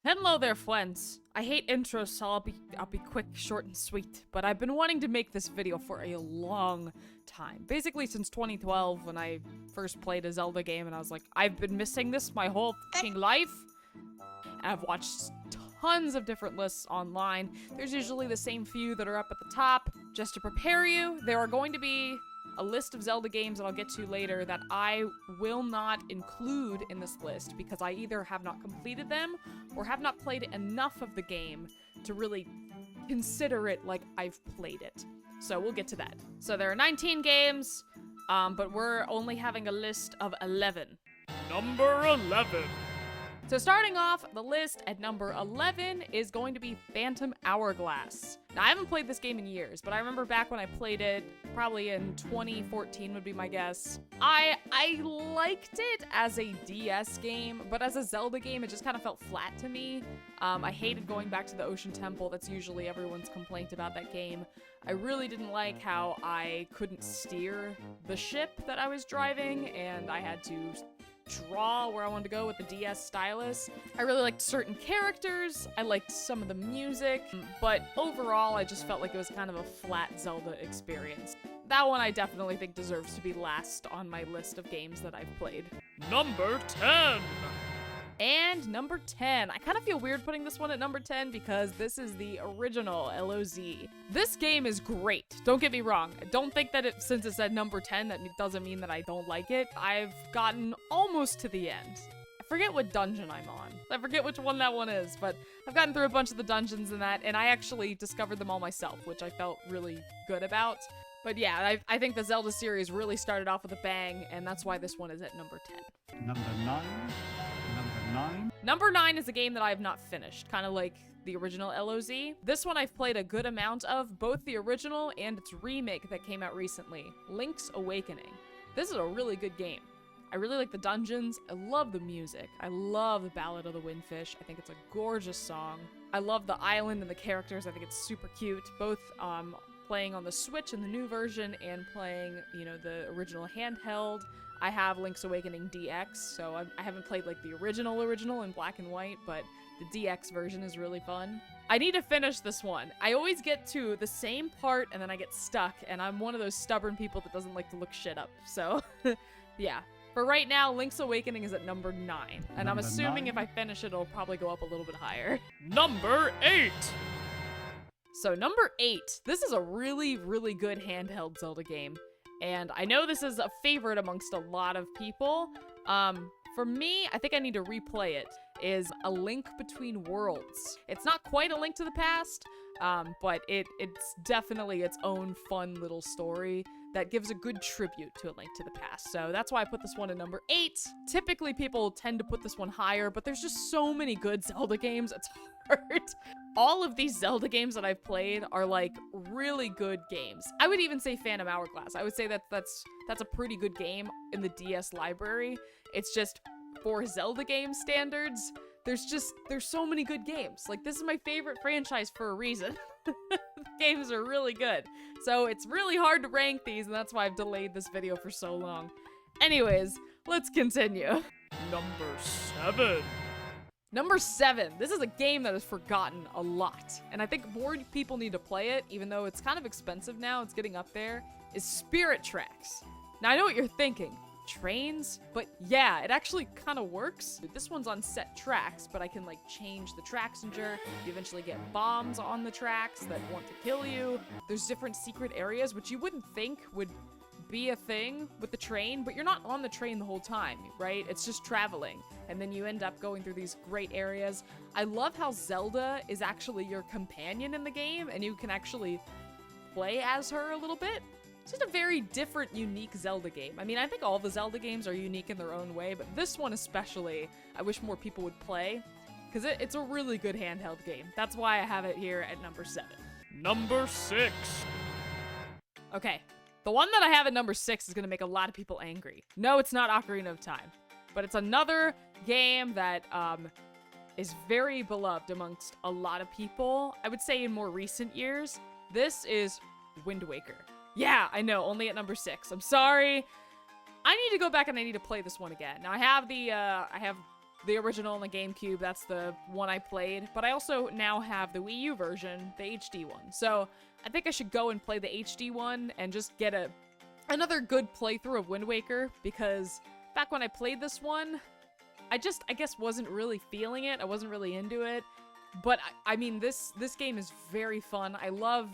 Hello there, friends. I hate intros, so I'll be quick, short, and sweet. But I've been wanting to make this video for a long time. Basically since 2012 when I first played a Zelda game and I was like, I've been missing this my whole fucking life. And I've watched tons of different lists online. There's usually the same few that are up at the top. Just to prepare you, there are going to be a list of Zelda games that I'll get to later that I will not include in this list because I either have not completed them or have not played enough of the game to really consider it like I've played it. So we'll get to that. So there are 19 games, but we're only having a list of 11. Number 11. So starting off the list at number 11 is going to be Phantom Hourglass. Now, I haven't played this game in years, but I remember back when I played it, probably in 2014 would be my guess. I liked it as a DS game, but as a Zelda game, it just kind of felt flat to me. I hated going back to the Ocean Temple. That's usually everyone's complaint about that game. I really didn't like how I couldn't steer the ship that I was driving, and I had to draw where I wanted to go with the DS stylus. I really liked certain characters, I liked some of the music, but overall I just felt like it was kind of a flat Zelda experience. That one I definitely think deserves to be last on my list of games that I've played. Number 10. And number 10. I kind of feel weird putting this one at number 10 because this is the original LOZ. This game is great. Don't get me wrong. I don't think that since it's at number 10, that doesn't mean that I don't like it. I've gotten almost to the end. I forget what dungeon I'm on. I forget which one that one is, but I've gotten through a bunch of the dungeons in that, and I actually discovered them all myself, which I felt really good about. But yeah, I think the Zelda series really started off with a bang, and that's why this one is at number 10. Number 9. Number 9 is a game that I have not finished, kind of like the original LOZ. This one I've played a good amount of, both the original and its remake that came out recently, Link's Awakening. This is a really good game. I really like the dungeons. I love the music. I love the Ballad of the Windfish. I think it's a gorgeous song. I love the island and the characters. I think it's super cute, both playing on the Switch in the new version and playing, you know, the original handheld. I have Link's Awakening DX, so I haven't played like the original in black and white, but the DX version is really fun. I need to finish this one. I always get to the same part and then I get stuck, and I'm one of those stubborn people that doesn't like to look shit up, so yeah. For right now, Link's Awakening is at number 9, and I'm assuming if I finish it, it'll probably go up a little bit higher. Number 8. So number 8, this is a really, really good handheld Zelda game. And I know this is a favorite amongst a lot of people. For me, I think I need to replay it, is A Link Between Worlds. It's not quite A Link to the Past, but it's definitely its own fun little story that gives a good tribute to A Link to the Past. So that's why I put this one at number 8. Typically, people tend to put this one higher, but there's just so many good Zelda games, it's hard. All of these Zelda games that I've played are like really good games. I would even say Phantom Hourglass. I would say that's a pretty good game in the DS library. It's just for Zelda game standards, there's so many good games. Like, this is my favorite franchise for a reason. The games are really good. So it's really hard to rank these, and that's why I've delayed this video for so long. Anyways, let's continue. Number 7. Number 7. This is a game that is forgotten a lot, and I think more people need to play it, even though it's kind of expensive now, it's getting up there, is Spirit Tracks. Now, I know what you're thinking. Trains? But yeah, it actually kind of works. This one's on set tracks, but I can like change the tracksenger. You eventually get bombs on the tracks that want to kill you. There's different secret areas, which you wouldn't think would be a thing with the train, but you're not on the train the whole time, right? It's just traveling, and then you end up going through these great areas. I love how Zelda is actually your companion in the game, and you can actually play as her a little bit. It's just a very different, unique Zelda game. I mean, I think all the Zelda games are unique in their own way, but this one especially, I wish more people would play, because it's a really good handheld game. That's why I have it here at number 7. Number 6. Okay, the one that I have at number 6 is going to make a lot of people angry. No, it's not Ocarina of Time, but it's another game that is very beloved amongst a lot of people. I would say in more recent years. This is Wind Waker. Yeah, I know, only at number 6. I'm sorry. I need to go back and I need to play this one again. Now, I have the original on the GameCube. That's the one I played. But I also now have the Wii U version, the HD one. So I think I should go and play the HD one and just get another good playthrough of Wind Waker, because back when I played this one, I guess wasn't really feeling it. I wasn't really into it. But I mean, this game is very fun. I love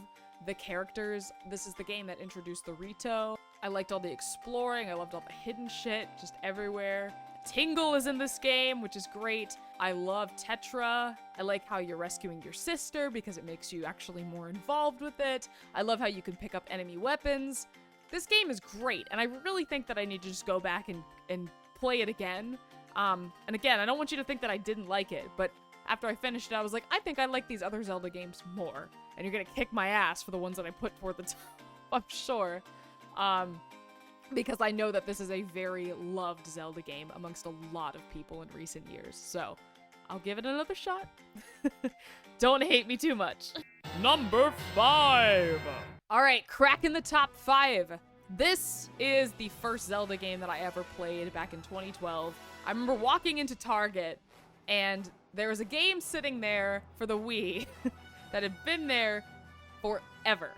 the characters. This is the game that introduced the Rito. I liked all the exploring. I loved all the hidden shit just everywhere. Tingle is in this game, which is great. I love Tetra. I like how you're rescuing your sister because it makes you actually more involved with it. I love how you can pick up enemy weapons. This game is great, and I really think that I need to just go back and play it again. And again, I don't want you to think that I didn't like it, but after I finished it, I was like, I think I like these other Zelda games more. And you're gonna kick my ass for the ones that I put toward the top, I'm sure. Because I know that this is a very loved Zelda game amongst a lot of people in recent years. So, I'll give it another shot. Don't hate me too much. Number 5. All right, cracking the top 5. This is the first Zelda game that I ever played back in 2012. I remember walking into Target, and there was a game sitting there for the Wii that had been there forever.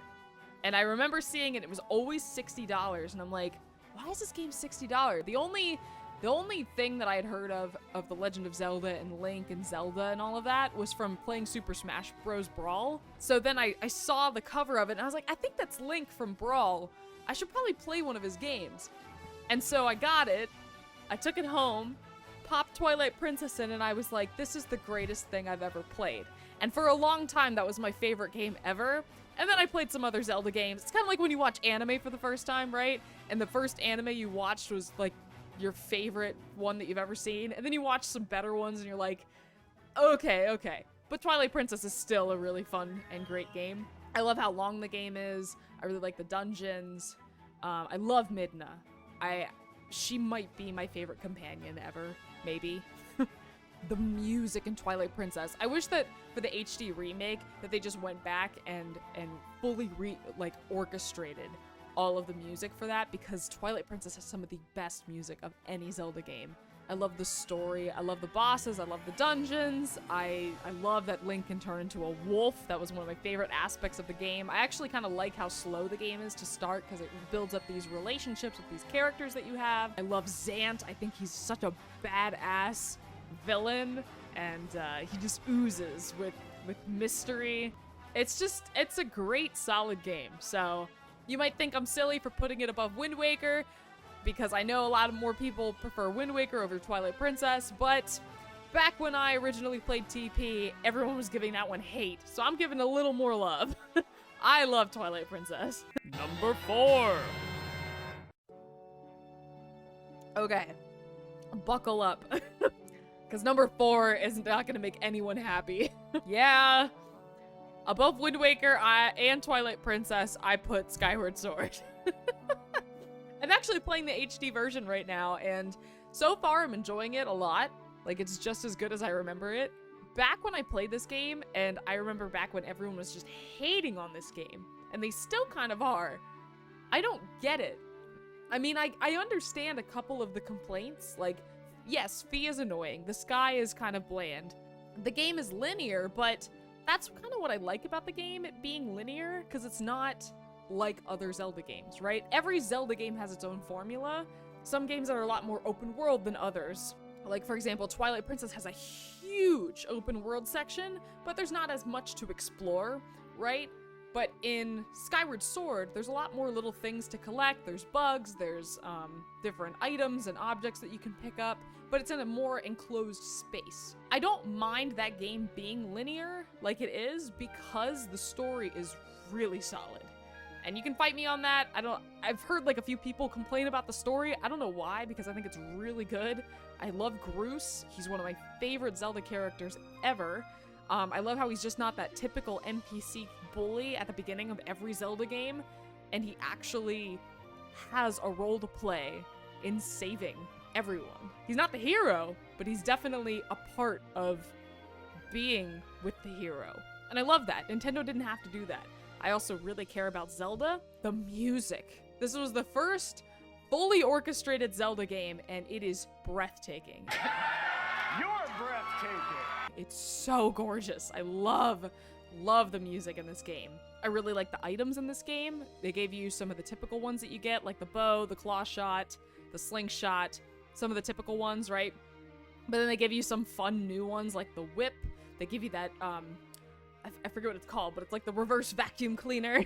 And I remember seeing it. It was always $60, and I'm like, why is this game $60? The only thing that I had heard of The Legend of Zelda and Link and Zelda and all of that was from playing Super Smash Bros. Brawl. So then I saw the cover of it, and I was like, I think that's Link from Brawl. I should probably play one of his games. And so I got it. I took it home, popped Twilight Princess in, and I was like, this is the greatest thing I've ever played. And for a long time, that was my favorite game ever. And then I played some other Zelda games. It's kind of like when you watch anime for the first time, right? And the first anime you watched was like your favorite one that you've ever seen. And then you watch some better ones and you're like, okay. But Twilight Princess is still a really fun and great game. I love how long the game is. I really like the dungeons. I love Midna. She might be my favorite companion ever, maybe. The music in Twilight Princess. I wish that for the HD remake that they just went back and fully orchestrated all of the music for that, because Twilight Princess has some of the best music of any Zelda game. I love the story, I love the bosses, I love the dungeons, I love that Link can turn into a wolf. That was one of my favorite aspects of the game. I actually kind of like how slow the game is to start, because it builds up these relationships with these characters that you have. I love Zant. I think he's such a badass villain, and he just oozes with mystery. It's a great, solid game. So you might think I'm silly for putting it above Wind Waker, because I know a lot of more people prefer Wind Waker over Twilight Princess, but back when I originally played TP, everyone was giving that one hate, so I'm giving a little more love. I love Twilight Princess. Number 4. Okay, buckle up, because number 4 is not going to make anyone happy. Yeah, above Wind Waker and Twilight Princess, I put Skyward Sword. I'm actually playing the HD version right now, and so far I'm enjoying it a lot. Like, it's just as good as I remember it. Back when I played this game, and I remember back when everyone was just hating on this game, and they still kind of are, I don't get it. I mean, I understand a couple of the complaints. Like, yes, Fee is annoying. The sky is kind of bland. The game is linear, but that's kind of what I like about the game, it being linear, because it's not like other Zelda games, right? Every Zelda game has its own formula. Some games are a lot more open world than others. Like, for example, Twilight Princess has a huge open world section, but there's not as much to explore, right? But in Skyward Sword, there's a lot more little things to collect. There's bugs, there's different items and objects that you can pick up, but it's in a more enclosed space. I don't mind that game being linear like it is, because the story is really solid. And you can fight me on that. I've heard like a few people complain about the story. I don't know why, because I think it's really good. I love Groose. He's one of my favorite Zelda characters ever. I love how he's just not that typical NPC bully at the beginning of every Zelda game, and he actually has a role to play in saving everyone. He's not the hero, but he's definitely a part of being with the hero. And I love that. Nintendo didn't have to do that. I also really care about Zelda. The music. This was the first fully orchestrated Zelda game, and it is breathtaking. Your It's so gorgeous. I love the music in this game. I really like the items in this game. They gave you some of the typical ones that you get, like the bow, the claw shot, the slingshot, some of the typical ones, right? But then they give you some fun new ones, like the whip. They give you that, I forget what it's called, but it's like the reverse vacuum cleaner.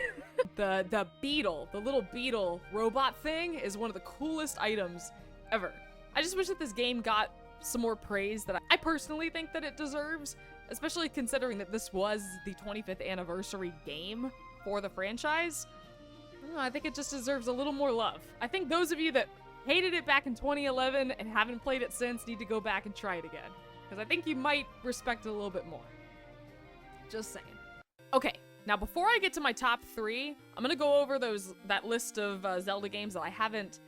the beetle, the little beetle robot thing is one of the coolest items ever. I just wish that this game got some more praise that I personally think that it deserves, especially considering that this was the 25th anniversary game for the franchise. I don't know, I think it just deserves a little more love. I think those of you that hated it back in 2011 and haven't played it since need to go back and try it again, because I think you might respect it a little bit more. Just saying. Okay, now before I get to my top 3, I'm gonna go over that list of Zelda games that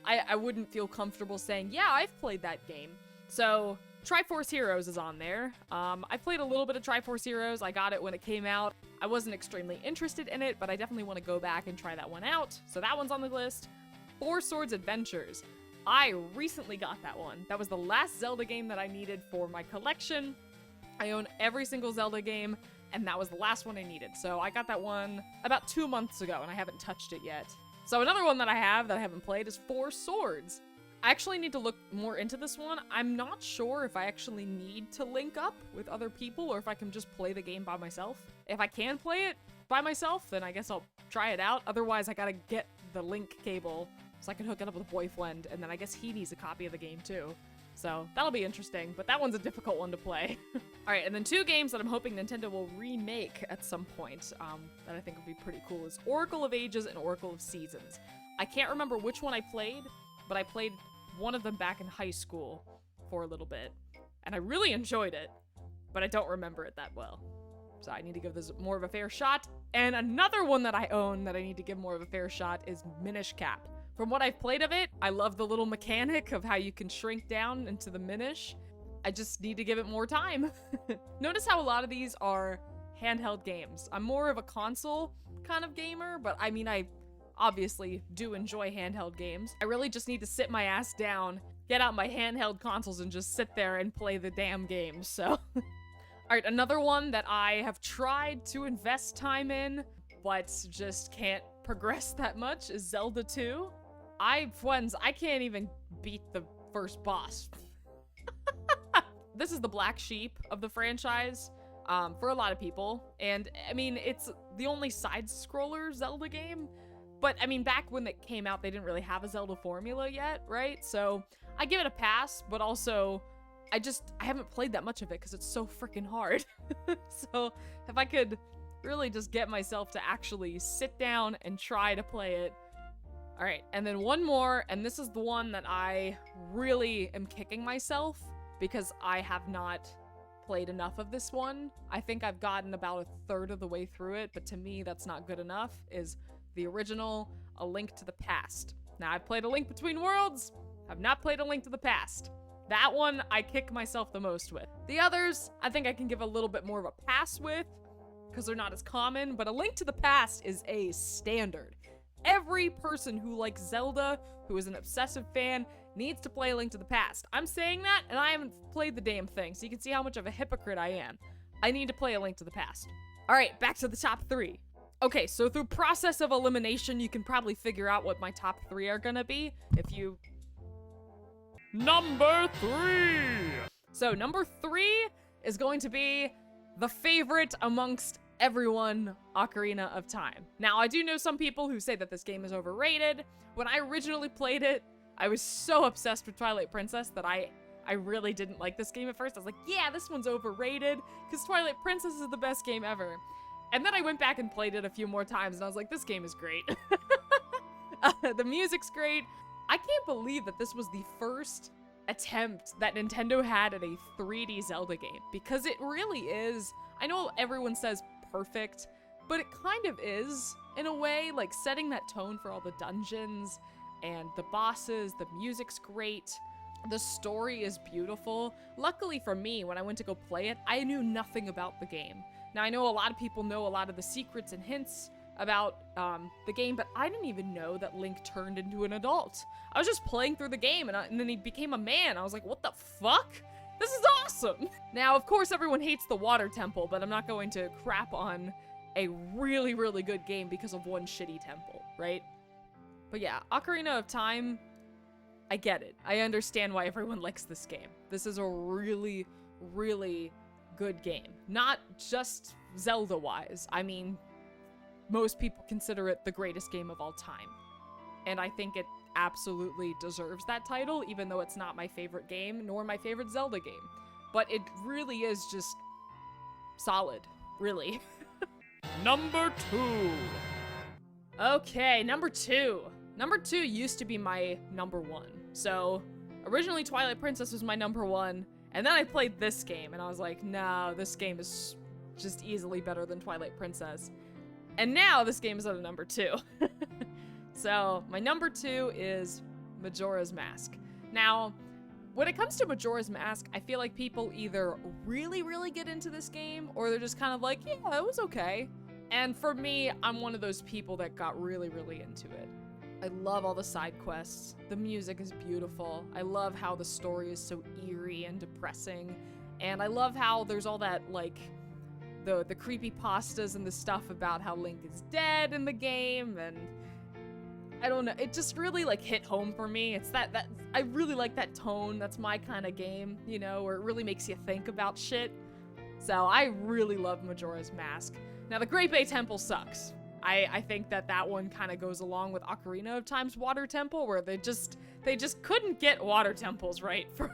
I wouldn't feel comfortable saying, yeah, I've played that game. So, Triforce Heroes is on there. I played a little bit of Triforce Heroes. I got it when it came out. I wasn't extremely interested in it, but I definitely want to go back and try that one out. So that one's on the list. Four Swords Adventures. I recently got that one. That was the last Zelda game that I needed for my collection. I own every single Zelda game, and that was the last one I needed. So I got that one about 2 months ago, and I haven't touched it yet. So another one that I haven't played is Four Swords. I actually need to look more into this one. I'm not sure if I actually need to link up with other people or if I can just play the game by myself. If I can play it by myself, then I guess I'll try it out. Otherwise, I gotta get the link cable so I can hook it up with a boyfriend, and then I guess he needs a copy of the game too. So that'll be interesting, but that one's a difficult one to play. All right, and then 2 games that I'm hoping Nintendo will remake at some point that I think would be pretty cool is Oracle of Ages and Oracle of Seasons. I can't remember which one I played, but I played one of them back in high school for a little bit, and I really enjoyed it, but I don't remember it that well. So I need to give this more of a fair shot. And another one that I own that I need to give more of a fair shot is Minish Cap. From what I've played of it, I love the little mechanic of how you can shrink down into the Minish. I just need to give it more time. Notice how a lot of these are handheld games. I'm more of a console kind of gamer, but I mean, I obviously do enjoy handheld games. I really just need to sit my ass down, get out my handheld consoles, and just sit there and play the damn games, so. Alright, another one that I have tried to invest time in, but just can't progress that much is Zelda 2. I can't even beat the first boss. This is the black sheep of the franchise for a lot of people, and I mean, it's the only side-scroller Zelda game. But, I mean, back when it came out, they didn't really have a Zelda formula yet, right? So, I give it a pass, but also, I haven't played that much of it because it's so freaking hard. So, if I could really just get myself to actually sit down and try to play it. Alright, and then one more, and this is the one that I really am kicking myself because I have not played enough of this one. I think I've gotten about 1/3 of the way through it, but to me, that's not good enough, is the original A Link to the Past. Now, I've played A Link Between Worlds. I've not played A Link to the Past. That one, I kick myself the most with. The others, I think I can give a little bit more of a pass with, because they're not as common, but A Link to the Past is a standard. Every person who likes Zelda, who is an obsessive fan, needs to play A Link to the Past. I'm saying that, and I haven't played the damn thing, so you can see how much of a hypocrite I am. I need to play A Link to the Past. Alright, back to the top 3. Okay, so through process of elimination, you can probably figure out what my top 3 are gonna be if you... Number 3! So, number 3 is going to be the favorite amongst everyone, Ocarina of Time. Now, I do know some people who say that this game is overrated. When I originally played it, I was so obsessed with Twilight Princess that I really didn't like this game at first. I was like, yeah, this one's overrated, because Twilight Princess is the best game ever. And then I went back and played it a few more times, and I was like, this game is great. The music's great. I can't believe that this was the first attempt that Nintendo had at a 3D Zelda game, because it really is. I know everyone says perfect, but it kind of is, in a way, like setting that tone for all the dungeons and the bosses. The music's great. The story is beautiful. Luckily for me, when I went to go play it, I knew nothing about the game. Now, I know a lot of people know a lot of the secrets and hints about the game, but I didn't even know that Link turned into an adult. I was just playing through the game, and then he became a man. I was like, what the fuck? This is awesome! Now, of course, everyone hates the water temple, but I'm not going to crap on a really, really good game because of one shitty temple, right? But yeah, Ocarina of Time, I get it. I understand why everyone likes this game. This is a really, really good game. Not just Zelda-wise. I mean, most people consider it the greatest game of all time. And I think it absolutely deserves that title, even though it's not my favorite game, nor my favorite Zelda game. But it really is just solid, really. Number 2. Okay, number 2. Number 2 used to be my number 1. So, originally Twilight Princess was my number 1, and then I played this game, and I was like, no, this game is just easily better than Twilight Princess. And now this game is at a number 2. So, my number 2 is Majora's Mask. Now, when it comes to Majora's Mask, I feel like people either really, really get into this game, or they're just kind of like, yeah, it was okay. And for me, I'm one of those people that got really, really into it. I love all the side quests. The music is beautiful. I love how the story is so eerie and depressing. And I love how there's all that, like, the creepypastas and the stuff about how Link is dead in the game, and I don't know, it just really, like, hit home for me. It's that I really like that tone. That's my kind of game, you know, where it really makes you think about shit. So I really love Majora's Mask. Now, the Great Bay Temple sucks. I think that one kind of goes along with Ocarina of Time's Water Temple, where they just couldn't get water temples right for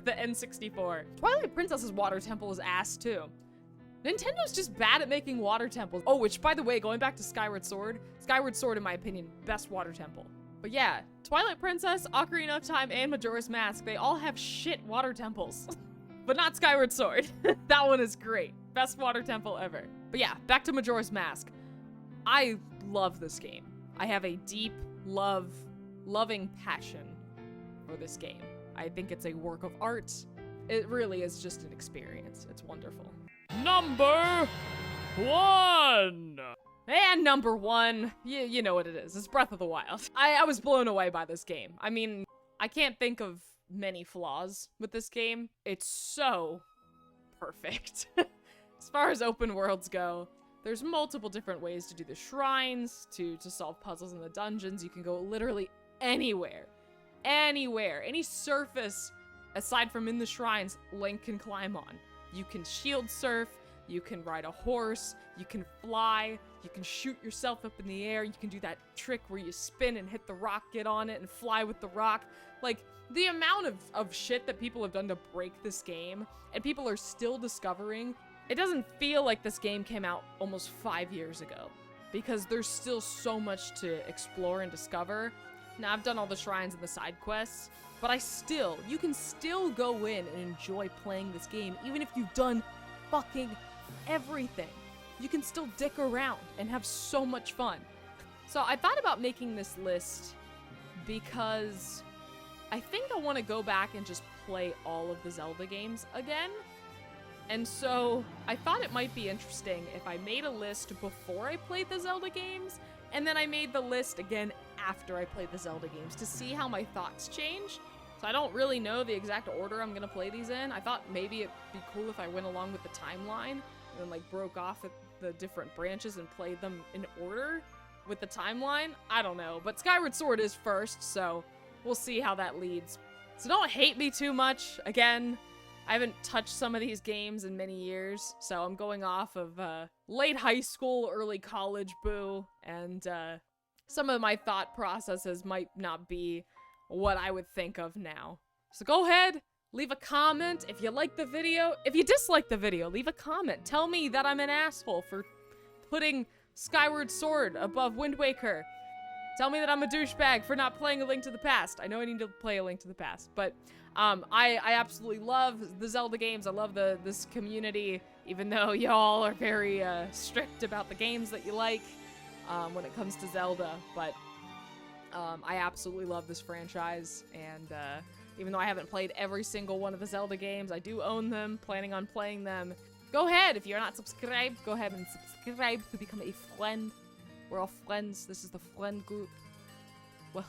the N64. Twilight Princess's Water Temple is ass, too. Nintendo's just bad at making water temples. Oh, which, by the way, going back to Skyward Sword, in my opinion, best water temple. But yeah, Twilight Princess, Ocarina of Time, and Majora's Mask, they all have shit water temples. But not Skyward Sword. That one is great. Best water temple ever. But yeah, back to Majora's Mask. I love this game. I have a deep loving passion for this game. I think it's a work of art. It really is just an experience. It's wonderful. Number 1. And number 1, you know what it is. It's Breath of the Wild. I was blown away by this game. I mean, I can't think of many flaws with this game. It's so perfect. As far as open worlds go, there's multiple different ways to do the shrines, to solve puzzles in the dungeons. You can go literally anywhere. Anywhere. Any surface, aside from in the shrines, Link can climb on. You can shield surf, you can ride a horse, you can fly, you can shoot yourself up in the air, you can do that trick where you spin and hit the rock, get on it, and fly with the rock. Like, the amount of shit that people have done to break this game, and people are still discovering, it doesn't feel like this game came out almost 5 years ago, because there's still so much to explore and discover. Now, I've done all the shrines and the side quests, but you can still go in and enjoy playing this game, even if you've done fucking everything. You can still dick around and have so much fun. So I thought about making this list because I think I want to go back and just play all of the Zelda games again. And so I thought it might be interesting if I made a list before I played the Zelda games, and then I made the list again after I played the Zelda games to see how my thoughts change. So I don't really know the exact order I'm going to play these in. I thought maybe it'd be cool if I went along with the timeline and then, like, broke off at the different branches and played them in order with the timeline. I don't know, but Skyward Sword is first, so we'll see how that leads. So don't hate me too much. Again, I haven't touched some of these games in many years, so I'm going off of late high school, early college boo, and some of my thought processes might not be what I would think of now. So go ahead, leave a comment if you like the video. If you dislike the video, leave a comment. Tell me that I'm an asshole for putting Skyward Sword above Wind Waker. Tell me that I'm a douchebag for not playing A Link to the Past. I know I need to play A Link to the Past, but I absolutely love the Zelda games. I love this community, even though y'all are very strict about the games that you like when it comes to Zelda, but I absolutely love this franchise, and even though I haven't played every single one of the Zelda games, I do own them, planning on playing them. Go ahead, if you're not subscribed, go ahead and subscribe to become a friend. We're all friends. This is the friend group. Well,